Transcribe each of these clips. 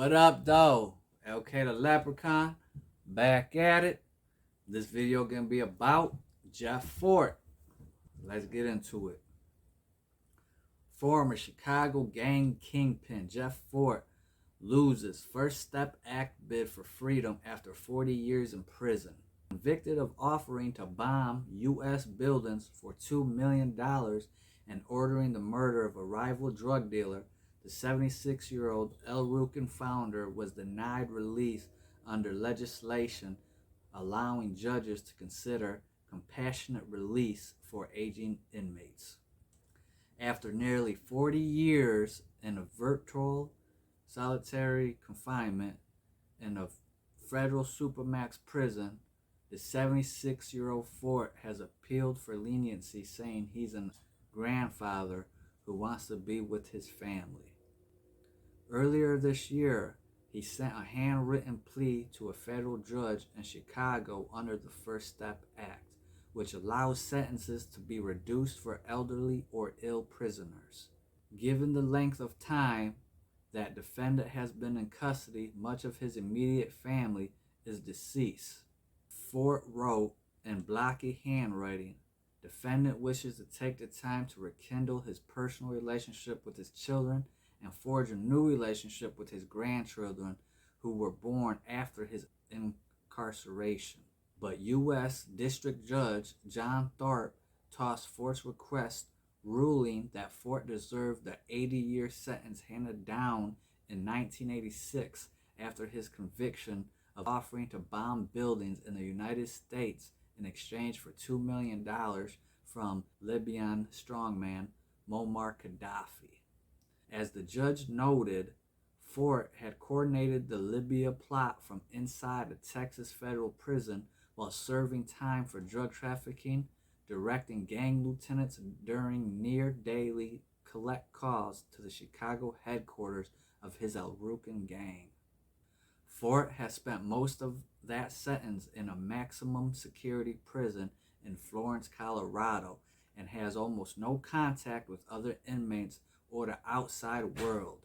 What up, though? Educator Leprechaun, back at it. This video gonna be about Jefffort. Let's get into it. Former Chicago gang kingpin Jefffort loses First Step Act bid for freedom after 40 years in prison. Convicted of offering to bomb U.S. buildings for $2 million and ordering the murder of a rival drug dealer, the 76-year-old El Rukn founder was denied release under legislation allowing judges to consider compassionate release for aging inmates. After nearly 40 years in a virtual solitary confinement in a federal supermax prison, the 76-year-old Fort has appealed for leniency, saying he's a grandfather who wants to be with his family. Earlier this year, he sent a handwritten plea to a federal judge in Chicago under the First Step Act, which allows sentences to be reduced for elderly or ill prisoners. Given the length of time that defendant has been in custody, much of his immediate family is deceased. Fort wrote in blocky handwriting, defendant wishes to take the time to rekindle his personal relationship with his children and forge a new relationship with his grandchildren who were born after his incarceration. But U.S. District Judge John Tharp tossed Fort's request, ruling that Fort deserved the 80-year sentence handed down in 1986 after his conviction of offering to bomb buildings in the United States in exchange for $2 million from Libyan strongman Muammar Gaddafi. As the judge noted, Fort had coordinated the Libya plot from inside a Texas federal prison while serving time for drug trafficking, directing gang lieutenants during near-daily collect calls to the Chicago headquarters of his El Rukn gang. Fort has spent most of that sentence in a maximum security prison in Florence, Colorado, and has almost no contact with other inmates or the outside world.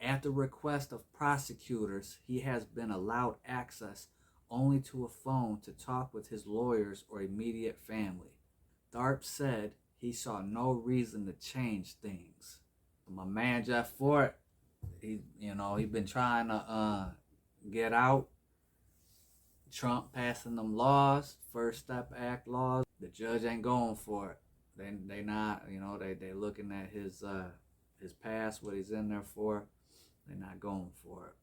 At the request of prosecutors, he has been allowed access only to a phone to talk with his lawyers or immediate family. Tharp said he saw no reason to change things. My man Jefffort, he's been trying to get out. Trump passing them laws, First Step Act laws. The judge ain't going for it. They not, they looking at his past, what he's in there for. They're not going for it.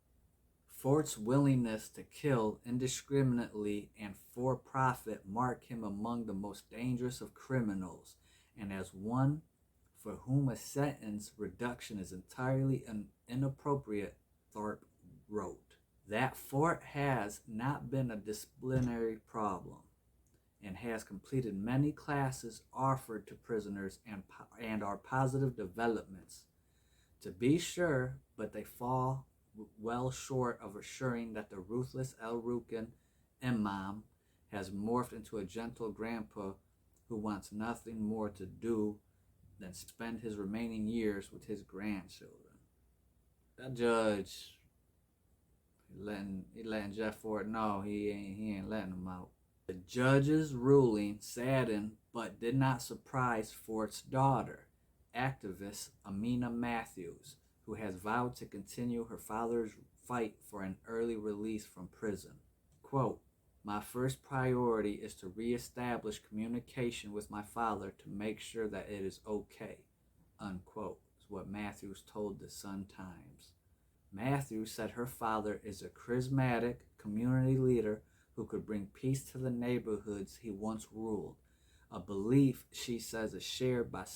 Fort's willingness to kill indiscriminately and for profit mark him among the most dangerous of criminals, and as one for whom a sentence reduction is entirely inappropriate, Tharp wrote. That Fort has not been a disciplinary problem and has completed many classes offered to prisoners and are positive developments. To be sure, but they fall well short of assuring that the ruthless El Rukn imam has morphed into a gentle grandpa who wants nothing more to do than spend his remaining years with his grandchildren. That judge, he letting Jefffort know he ain't letting him out. The judge's ruling saddened but did not surprise Fort's daughter, activist Ameena Mathews, who has vowed to continue her father's fight for an early release from prison. Quote, my first priority is to reestablish communication with my father to make sure that it is okay, unquote, is what Mathews told the Sun-Times. Mathews said her father is a charismatic community leader who could bring peace to the neighborhoods he once ruled, a belief she says is shared by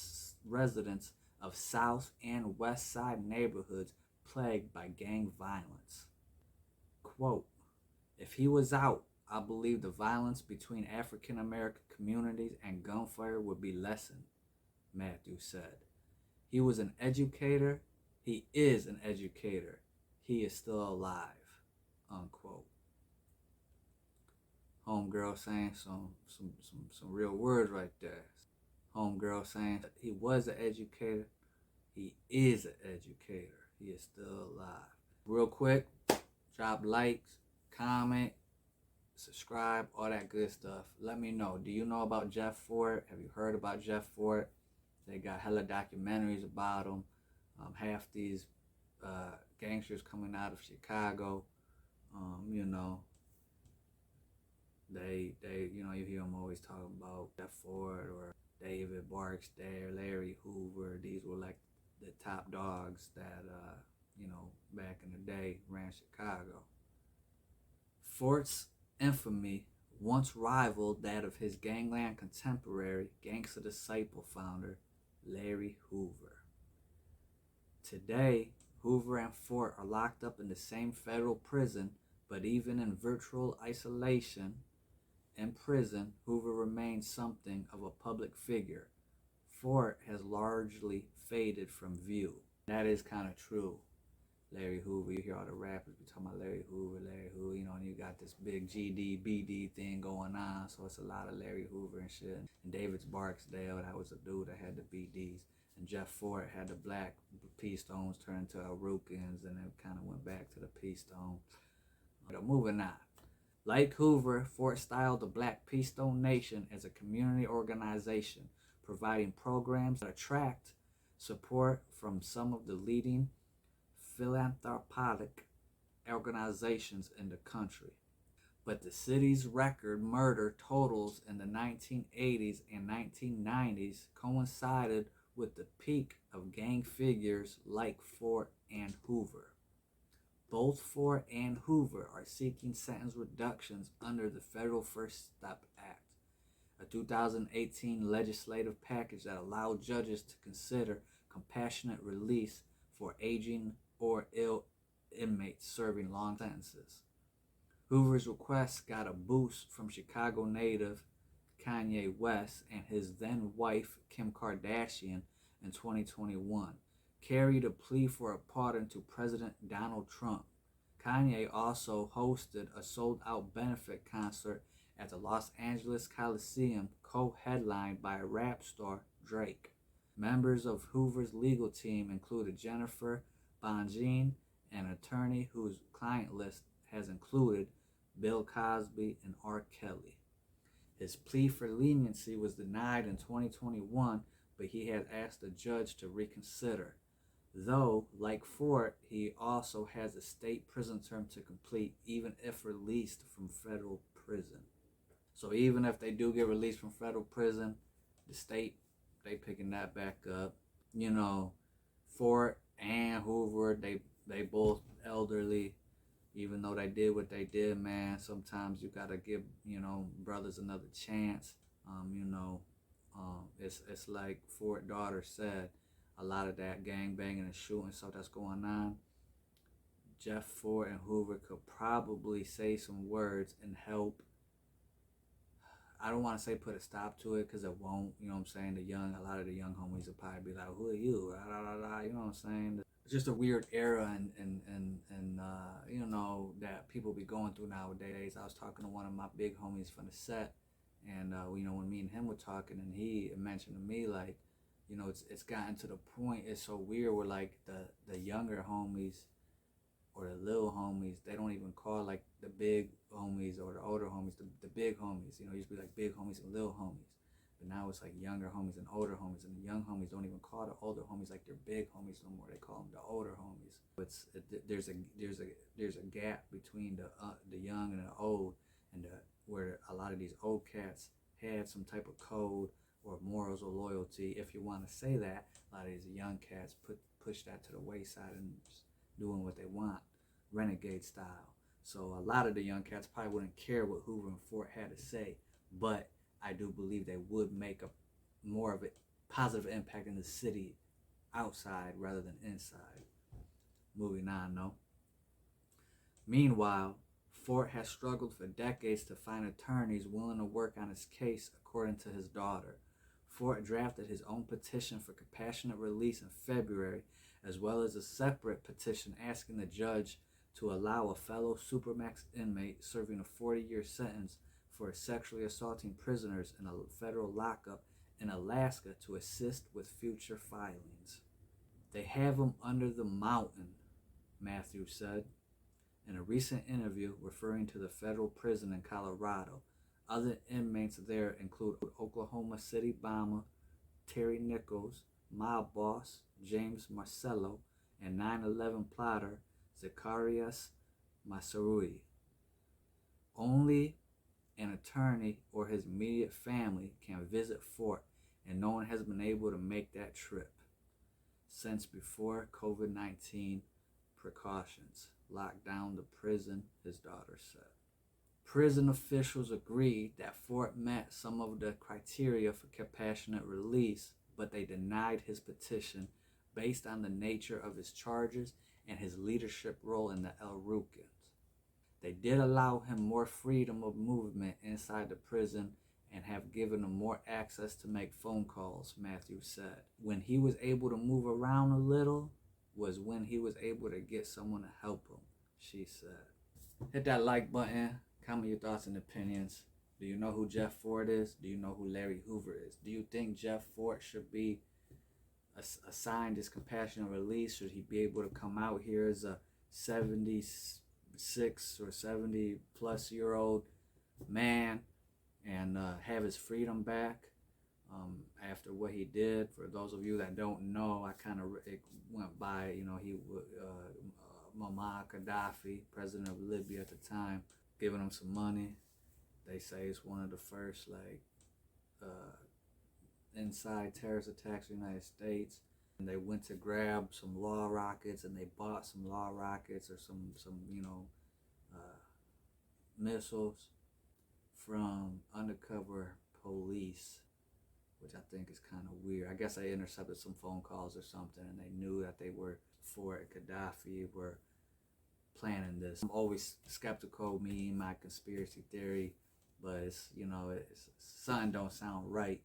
residents of South and West Side neighborhoods plagued by gang violence. Quote, if he was out, I believe the violence between African American communities and gunfire would be lessened, Mathews said. He was an educator. He is an educator. He is still alive, unquote. Homegirl saying some real words right there. Homegirl saying he was an educator. He is an educator. He is still alive. Real quick, Drop likes, comment, subscribe, all that good stuff. Let me know. Do you know about jefffort? Have you heard about jefffort? They got hella documentaries about them. Half these gangsters coming out of Chicago, you know, they you hear them always talking about jefffort or David Barksdale, Larry Hoover. These were like the top dogs that back in the day ran Chicago. Fort's infamy once rivaled that of his gangland contemporary, gangster disciple founder Larry Hoover. Today, Hoover and Fort are locked up in the same federal prison, but even in virtual isolation in prison, Hoover remains something of a public figure. Fort has largely faded from view. That is kind of true. Larry Hoover, you hear all the rappers be talking about Larry Hoover, and you got this big GD, BD thing going on, so it's a lot of Larry Hoover and shit. And David Barksdale, that was a dude that had the BDs. And jefffort had the blackpstones turned to Rukns, and it kind of went back to the P-stone. But moving on. Like Hoover, Fort styled the Blackpstone Nation as a community organization, providing programs that attract support from some of the leading philanthropic organizations in the country. But the city's record murder totals in the 1980s and 1990s coincided with the peak of gang figures like Fort and Hoover. Both Fort and Hoover are seeking sentence reductions under the Federal First Step Act, a 2018 legislative package that allowed judges to consider compassionate release for aging or ill inmates serving long sentences. Hoover's request got a boost from Chicago native Kanye West and his then wife Kim Kardashian in 2021, carried a plea for a pardon to President Donald Trump. Kanye also hosted a sold-out benefit concert at the Los Angeles Coliseum, co-headlined by rap star Drake. Members of Hoover's legal team included Jennifer Bonjean, an attorney whose client list has included Bill Cosby and R. Kelly. His plea for leniency was denied in 2021, but he had asked the judge to reconsider. Though, like Fort, he also has a state prison term to complete even if released from federal prison. So even if they do get released from federal prison, the state, they picking that back up. Fort and Hoover, they both elderly. Even though they did what they did, man, sometimes you gotta give, brothers another chance. It's like Fort daughter said, a lot of that gang banging and shooting stuff that's going on. Jefffort and Hoover could probably say some words and help. I don't want to say put a stop to it because it won't. You know what I'm saying? A lot of the young homies will probably be like, "Who are you?" You know what I'm saying? It's just a weird era and that people be going through nowadays. I was talking to one of my big homies from the set, and when me and him were talking, and he mentioned to me like, it's gotten to the point. It's so weird where like the younger homies or the little homies, they don't even call like the big homies or the older homies the big homies. It used to be like big homies and little homies. But now it's like younger homies and older homies, and the young homies don't even call the older homies like they're big homies no more. They call them the older homies. There's a gap between the young and the old, and where a lot of these old cats had some type of code or morals or loyalty, if you want to say that. A lot of these young cats push that to the wayside and just doing what they want, renegade style. So a lot of the young cats probably wouldn't care what Hoover and Fort had to say, but I do believe they would make a more of a positive impact in the city outside rather than inside. Moving on, though. Meanwhile, Fort has struggled for decades to find attorneys willing to work on his case, according to his daughter. Fort drafted his own petition for compassionate release in February, as well as a separate petition asking the judge to allow a fellow Supermax inmate serving a 40-year sentence for sexually assaulting prisoners in a federal lockup in Alaska to assist with future filings. They have him under the mountain, Mathews said. In a recent interview referring to the federal prison in Colorado, other inmates there include Oklahoma City bomber Terry Nichols, mob boss James Marcello, and 9/11 plotter Zacharias Masarui. Only an attorney or his immediate family can visit Fort, and no one has been able to make that trip since before COVID-19 precautions locked down the prison, his daughter said. Prison officials agreed that Fort met some of the criteria for compassionate release, but they denied his petition based on the nature of his charges and his leadership role in the El Rukns. They did allow him more freedom of movement inside the prison and have given him more access to make phone calls, Mathews said. When he was able to move around a little was when he was able to get someone to help him, she said. Hit that like button. Comment your thoughts and opinions. Do you know who jefffort is? Do you know who Larry Hoover is? Do you think jefffort should be assigned this compassionate release? Should he be able to come out here as a 76 or 70 plus year old man and have his freedom back after what he did? For those of you that don't know, I kind of went by, he Muammar Gaddafi, president of Libya at the time, giving him some money. They say it's one of the first inside terrorist attacks in the United States. And they went to grab some law rockets, and they bought some law rockets or some missiles from undercover police, which I think is kind of weird. I guess they intercepted some phone calls or something, and they knew that they were for Gaddafi were planning this. I'm always skeptical, me and my conspiracy theory, but it's something don't sound right.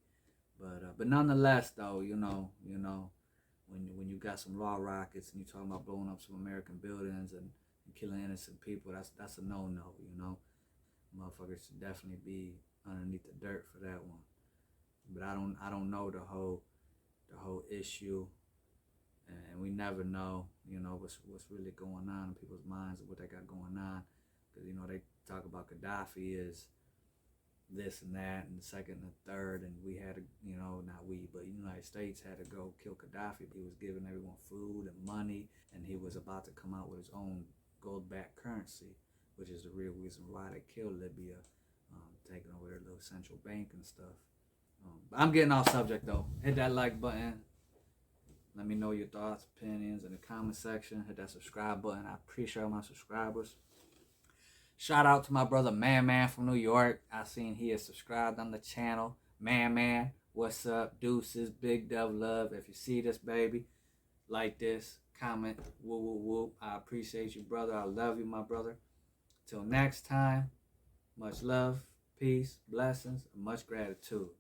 But nonetheless, though, when you got some law rockets and you're talking about blowing up some American buildings and killing innocent people, that's a no-no. Motherfuckers should definitely be underneath the dirt for that one. But I don't know the whole issue. And we never know, what's really going on in people's minds and what they got going on. Because, they talk about Gaddafi is this and that and the second and the third. And we had to, not we, but the United States had to go kill Gaddafi. He was giving everyone food and money. And he was about to come out with his own gold-backed currency, which is the real reason why they killed Libya, taking over their little central bank and stuff. But I'm getting off subject, though. Hit that like button. Let me know your thoughts, opinions in the comment section. Hit that subscribe button. I appreciate my subscribers. Shout out to my brother Man from New York. I seen he is subscribed on the channel. Man, what's up? Deuces, big dove love. If you see this, baby, like this, comment, woo. I appreciate you, brother. I love you, my brother. Till next time, much love, peace, blessings, and much gratitude.